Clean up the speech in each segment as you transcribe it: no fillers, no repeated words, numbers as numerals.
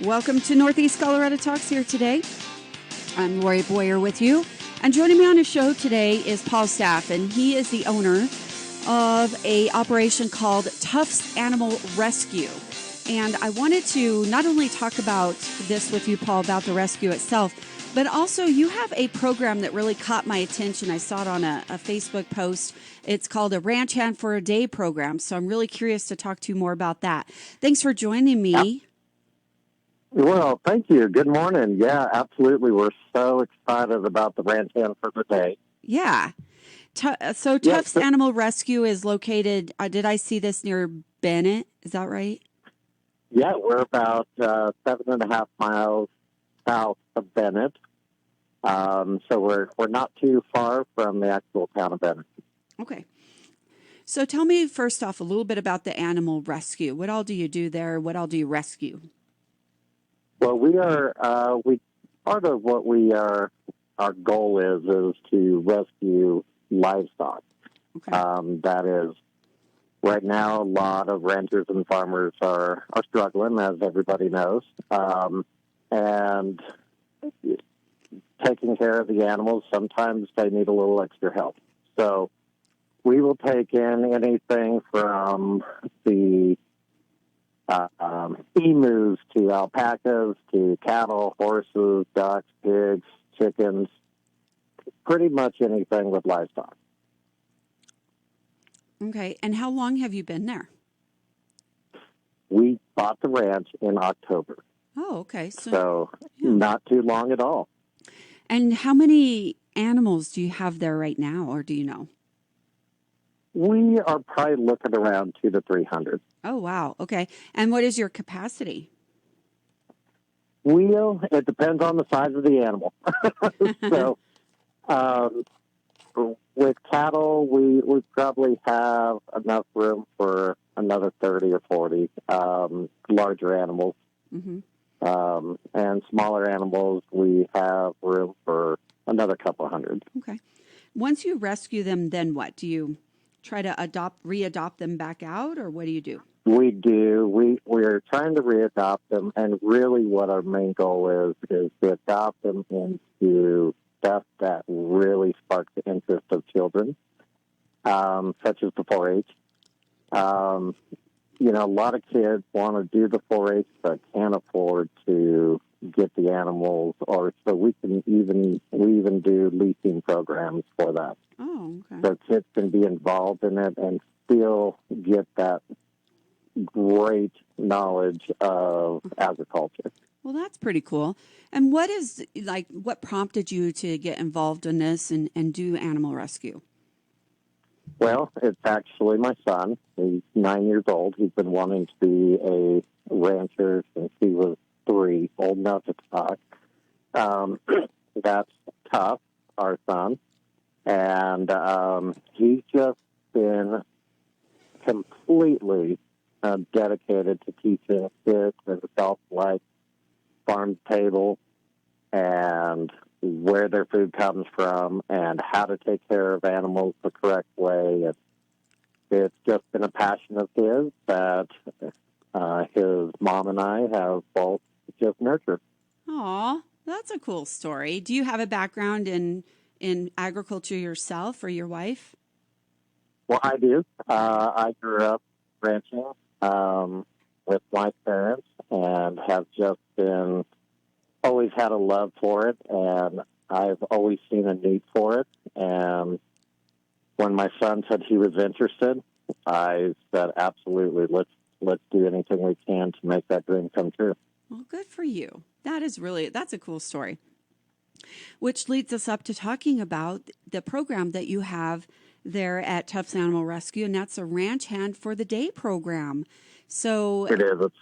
Welcome to Northeast Colorado Talks here today. I'm Lori Boyer with you. And joining me on the show today is Paul Staff, and he is the owner of a operation called Tufts Animal Rescue. And I wanted to not only talk about this with you, Paul, about the rescue itself, but also you have a program that really caught my attention. I saw it on a Facebook post. It's called a Ranch Hand for a Day program. So I'm really curious to talk to you more about that. Thanks for joining me. Well, thank you. Good morning. Yeah, absolutely. We're so excited about the Ranch Hand for the Day. Yeah. So Tufts Animal Rescue is located, did I see this near Bennett? Is that right? Yeah, we're about 7.5 miles south of Bennett. So we're not too far from the actual town of Bennett. Okay. So tell me first off a little bit about the animal rescue. What all do you do there? What all do you rescue? Well, part of what our goal is to rescue livestock. Okay. That is, right now, a lot of ranchers and farmers are struggling, as everybody knows, and taking care of the animals. Sometimes they need a little extra help. So we will take in anything from the emus to alpacas to cattle, horses, ducks, pigs, chickens, pretty much anything with livestock. Okay. And how long have you been there? We bought the ranch in October. Oh, okay. So not too long at all. And how many animals do you have there right now, or do you know? We are probably looking around 200 to 300. Oh, wow. Okay. And what is your capacity? Well, it depends on the size of the animal. So with cattle, we probably have enough room for another 30 or 40 larger animals. Mm-hmm. And smaller animals, we have room for another couple hundred. Okay. Once you rescue them, then what? Do you try to readopt them back out, or what do you do? We do. We're trying to readopt them, and really what our main goal is to adopt them into stuff that really sparks the interest of children, such as the 4-H. A lot of kids want to do the 4-H but can't afford to get the animals, or so we even do leasing programs for that. Oh, okay. So kids can be involved in it and still get that great knowledge of agriculture. Well, that's pretty cool. And what prompted you to get involved in this and do animal rescue? Well, it's actually my son. He's 9 years old. He's been wanting to be a rancher since he was 3, old enough to talk. That's Tough, our son. And he's just been completely dedicated to teaching kids and adults like farm table and where their food comes from and how to take care of animals the correct way. It's just been a passion of his that his mom and I have both just nurtured. Aw, that's a cool story. Do you have a background in agriculture yourself or your wife? Well, I do. I grew up ranching with my parents and have just always had a love for it, and I've always seen a need for it. And when my son said he was interested, I said, absolutely, let's do anything we can to make that dream come true. Well, good for you. That's a cool story. Which leads us up to talking about the program that you have there at Tufts Animal Rescue, and that's a Ranch Hand for the Day program. So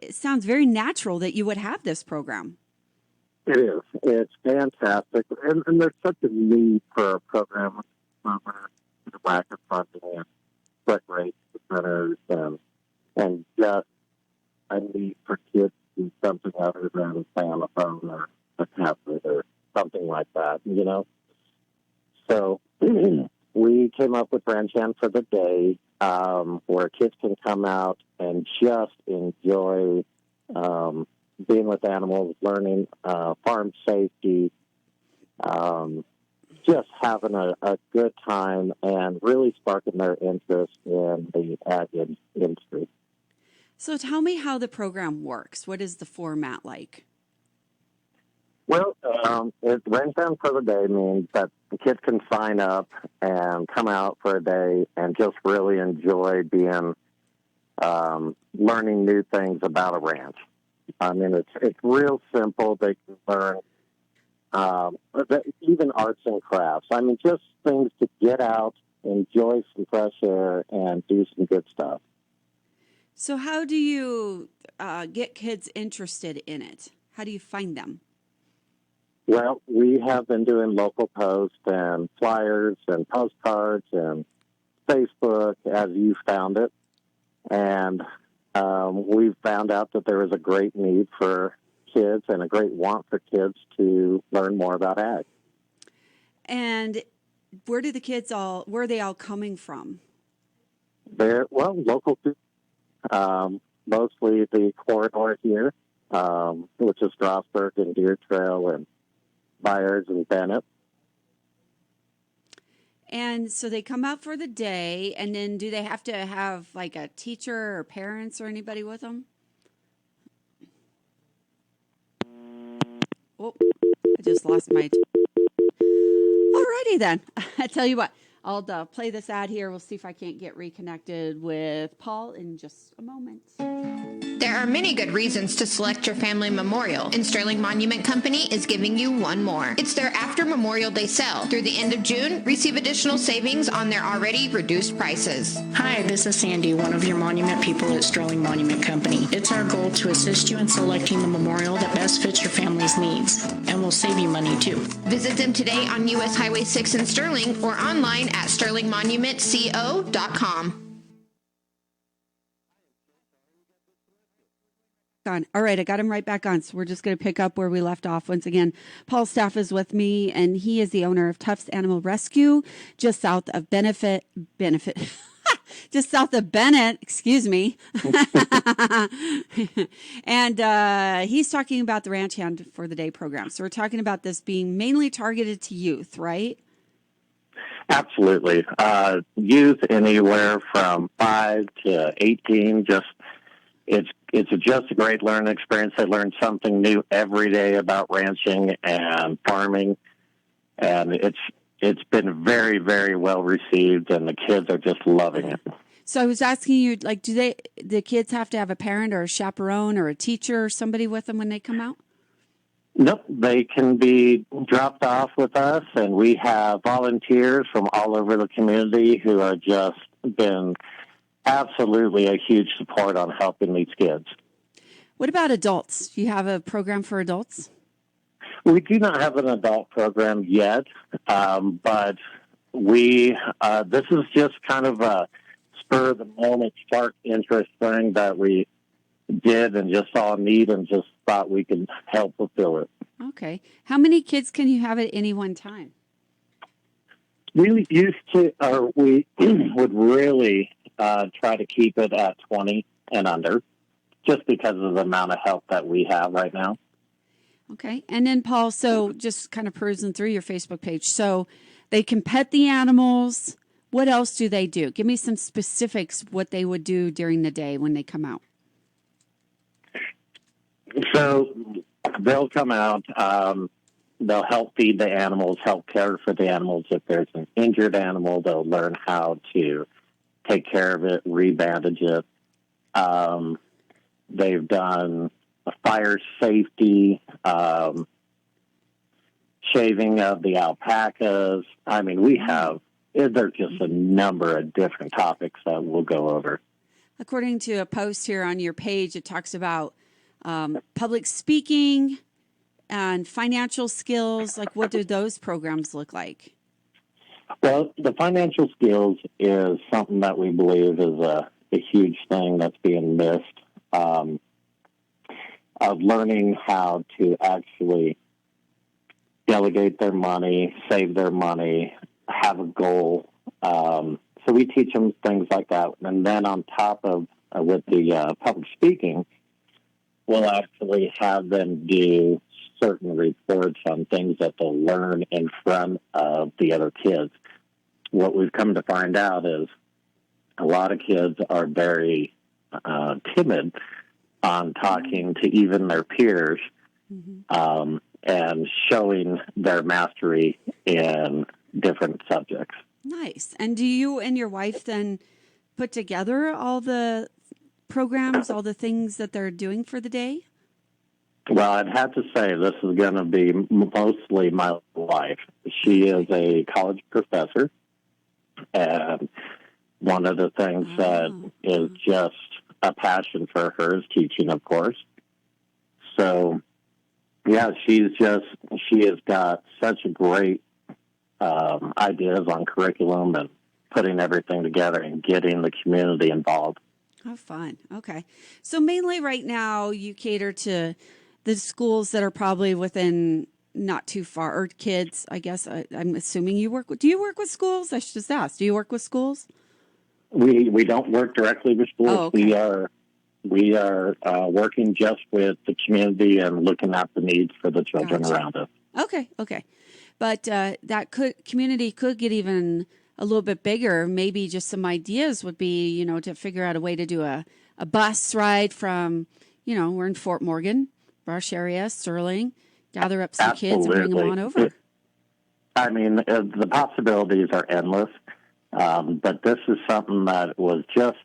it sounds very natural that you would have this program. It is. It's fantastic. And there's such a need for a program for the lack of funding and split rates centers and just a need for kids to do something other than stay on the phone or a tablet or something like that, So we came up with Ranch Hand for the Day, where kids can come out and just enjoy being with animals, learning farm safety, just having a good time and really sparking their interest in the ag industry. So tell me how the program works. What is the format like? Well, it range down for the day means that the kids can sign up and come out for a day and just really enjoy being, learning new things about a ranch. I mean, it's real simple. They can learn even arts and crafts. I mean, just things to get out, enjoy some fresh air, and do some good stuff. So how do you get kids interested in it? How do you find them? Well, we have been doing local posts and flyers and postcards and Facebook as you found it. And we found out that there is a great need for kids and a great want for kids to learn more about ag. And where are they all coming from? Local, mostly the corridor here, which is Strasburg and Deer Trail and Byers and Bennett. And so they come out for the day, and then do they have to have like a teacher or parents or anybody with them? Oh, I just lost my... Alrighty then. I tell you what, I'll play this ad here. We'll see if I can't get reconnected with Paul in just a moment. There are many good reasons to select your family memorial, and Sterling Monument Company is giving you one more. It's their after Memorial Day sale. Through the end of June, receive additional savings on their already reduced prices. Hi, this is Sandy, one of your monument people at Sterling Monument Company. It's our goal to assist you in selecting the memorial that best fits your family's needs, and will save you money too. Visit them today on U.S. Highway 6 in Sterling or online at sterlingmonumentco.com. On. All right, I got him right back on. So we're just going to pick up where we left off once again. Paul Staff is with me, and he is the owner of Tufts Animal Rescue, just south of Benefit, just south of Bennett. Excuse me. And he's talking about the Ranch Hand for the Day program. So we're talking about this being mainly targeted to youth, right? Absolutely, youth anywhere from 5 to 18. It's just a great learning experience. They learn something new every day about ranching and farming, and it's been very, very well received, and the kids are just loving it. So I was asking you, like, do the kids have to have a parent or a chaperone or a teacher or somebody with them when they come out? Nope, they can be dropped off with us, and we have volunteers from all over the community who are just been absolutely a huge support on helping these kids. What about adults? Do you have a program for adults? We do not have an adult program yet, but this is just kind of a spur of the moment, spark interest thing that we did and just saw a need and just thought we could help fulfill it. Okay. How many kids can you have at any one time? We would really try to keep it at 20 and under, just because of the amount of help that we have right now. Okay. And then, Paul, so just kind of perusing through your Facebook page. So they can pet the animals. What else do they do? Give me some specifics what they would do during the day when they come out. So they'll come out. They'll help feed the animals, help care for the animals. If there's an injured animal, they'll learn how to take care of it, rebandage it. They've done fire safety, shaving of the alpacas. I mean, there's just a number of different topics that we'll go over. According to a post here on your page, it talks about public speaking and financial skills. Like, what do those programs look like? Well, the financial skills is something that we believe is a huge thing that's being missed. Of learning how to actually delegate their money, save their money, have a goal. So we teach them things like that. And then on top of, with the public speaking, we'll actually have them do certain reports on things that they'll learn in front of the other kids. What we've come to find out is a lot of kids are very timid on talking to even their peers, and showing their mastery in different subjects. Nice. And do you and your wife then put together all the programs, all the things that they're doing for the day? Well, I'd have to say this is going to be mostly my wife. She is a college professor, and one of the things that is just a passion for her is teaching, of course. So, yeah, she has got such a great ideas on curriculum and putting everything together and getting the community involved. Oh, fun. Okay. So mainly right now you cater to the schools that are probably within not too far, or kids, I guess. I'm assuming do you work with schools? I should just ask. Do you work with schools? We don't work directly with schools. Oh, okay. We are working just with the community and looking at the needs for the children around us. Okay. But that community could get even a little bit bigger. Maybe just some ideas would be, to figure out a way to do a bus ride from, we're in Fort Morgan, Brush area, Sterling, gather up some kids and bring them on over. I mean, the possibilities are endless, but this is something that was just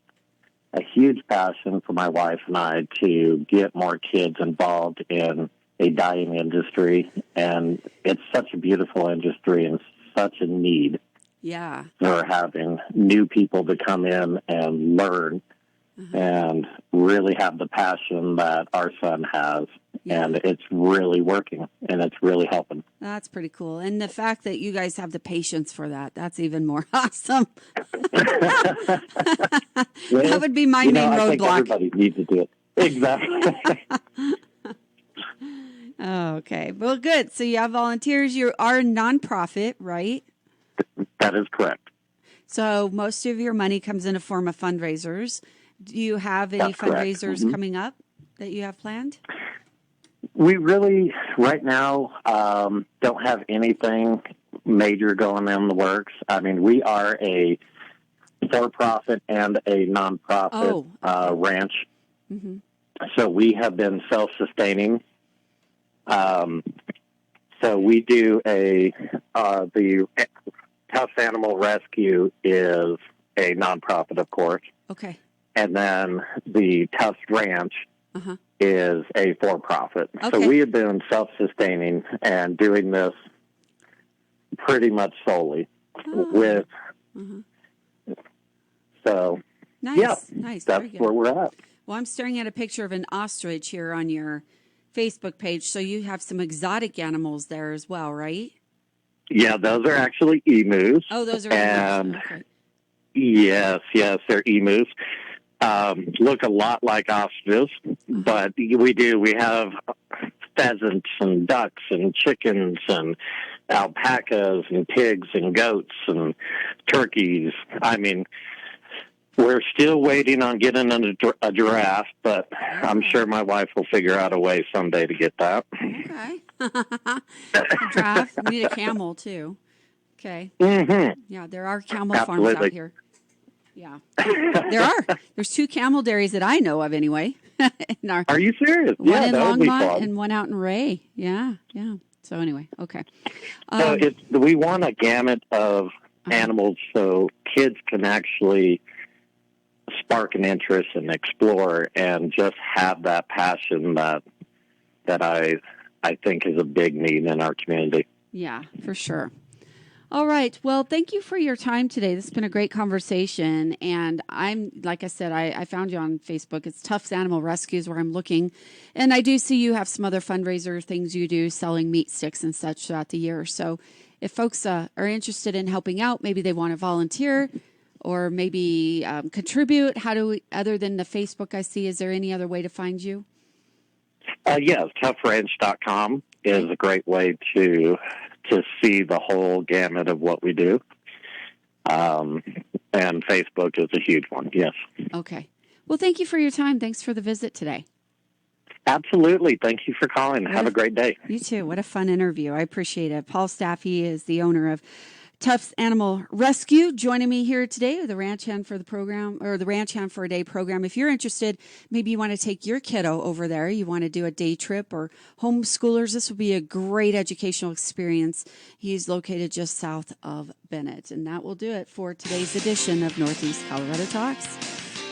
a huge passion for my wife and I to get more kids involved in a dying industry, and it's such a beautiful industry and such a need. Yeah. For having new people to come in and learn and really have the passion that our son has. Yeah. And it's really working, and it's really helping. That's pretty cool. And the fact that you guys have the patience for that's even more awesome. That would be my main roadblock. I think everybody needs to do it. Exactly. Okay. Well, good. So you have volunteers. You are a nonprofit, right? That is correct. So most of your money comes in a form of fundraisers. Do you have any fundraisers coming up that you have planned? We really, right now, don't have anything major going in the works. I mean, we are a for-profit and a nonprofit ranch. Mm-hmm. So we have been self-sustaining. So we do the Tufts Animal Rescue is a nonprofit, of course. Okay. And then the Tufts Ranch is a for-profit. Okay. So we have been self-sustaining and doing this pretty much solely with. So, nice. That's where we're at. Well, I'm staring at a picture of an ostrich here on your Facebook page. So you have some exotic animals there as well, right? Yeah, those are actually emus. Oh, those are emus. Okay. Yes, they're emus. Look a lot like ostriches, but we have pheasants and ducks and chickens and alpacas and pigs and goats and turkeys. I mean, we're still waiting on getting a giraffe, but I'm sure my wife will figure out a way someday to get that. Okay. A giraffe. We need a camel, too. Okay. Mm-hmm. Yeah, there are camel farms out here. Yeah. There's 2 camel dairies that I know of anyway. Are you serious? One in Longmont and one out in Ray. Yeah. So anyway, okay. So we want a gamut of animals so kids can actually spark an interest and explore and just have that passion that I think is a big need in our community. Yeah, for sure. All right. Well, thank you for your time today. This has been a great conversation. And like I said, I found you on Facebook. It's Tufts Animal Rescues where I'm looking. And I do see you have some other fundraiser things you do, selling meat sticks and such throughout the year. So if folks are interested in helping out, maybe they want to volunteer or maybe contribute, other than the Facebook I see, is there any other way to find you? Yes, toughranch.com is a great way to see the whole gamut of what we do. And Facebook is a huge one, yes. Okay. Well, thank you for your time. Thanks for the visit today. Absolutely. Thank you for calling. Have a great day. You too. What a fun interview. I appreciate it. Paul Staff, he is the owner of Tufts Animal Rescue, joining me here today with the Ranch Hand for the program, or the Ranch Hand for a Day program. If you're interested, maybe you want to take your kiddo over there, you want to do a day trip, or homeschoolers, this will be a great educational experience. He's located just south of Bennett. And that will do it for today's edition of Northeast Colorado Talks.